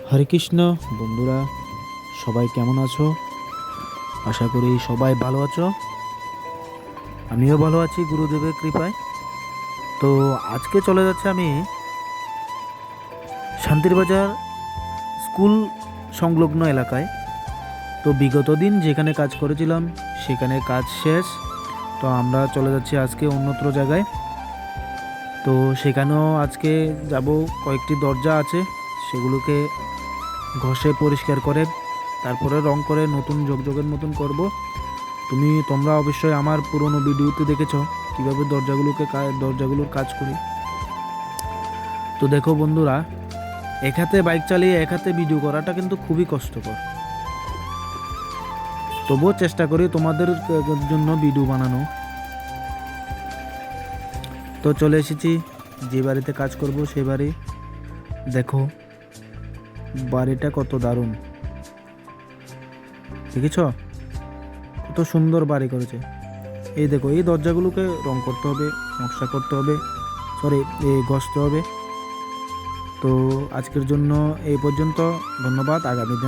হরে কৃষ্ণ বন্ধুরা, সবাই কেমন আছো? আশা করি সবাই ভালো আছো। আমিও ভালো আছি গুরুদেবের কৃপায়। তো আজকে চলে যাচ্ছে আমি শান্তির বাজার স্কুল সংলগ্ন এলাকায়। তো বিগত দিন যেখানে কাজ করেছিলাম সেখানে কাজ শেষ। তো আমরা চলে যাচ্ছি আজকে অন্যত্র জায়গায়। তো সেখানেও আজকে যাব। কয়েকটি দরজা আছে, সেগুলোকে ঘষে পরিষ্কার করে তারপরে রং করে নতুন যোগযোগের মতন করব। তোমরা অবশ্যই আমার পুরনো ভিডিওতে দেখেছো কিভাবে দরজাগুলোর কাজ করি। তো দেখো বন্ধুরা, এক হাতে বাইক চালিয়ে এক হাতে ভিডিও করাটা কিন্তু খুবই কষ্টকর। তবুও চেষ্টা করি তোমাদের জন্য ভিডিও বানানো। তো চলে এসেছি যে বাড়িতে কাজ করব সেই বাড়ি। দেখো বাড়িটা কত দারুণ, দেখেছ? কত সুন্দর বাড়ি করেছে। এই দেখো, এই দরজাগুলোকে রং করতে হবে, নকশা করতে হবে, ঘষতে হবে। তো আজকের জন্য এই পর্যন্ত। ধন্যবাদ। আগামী দিন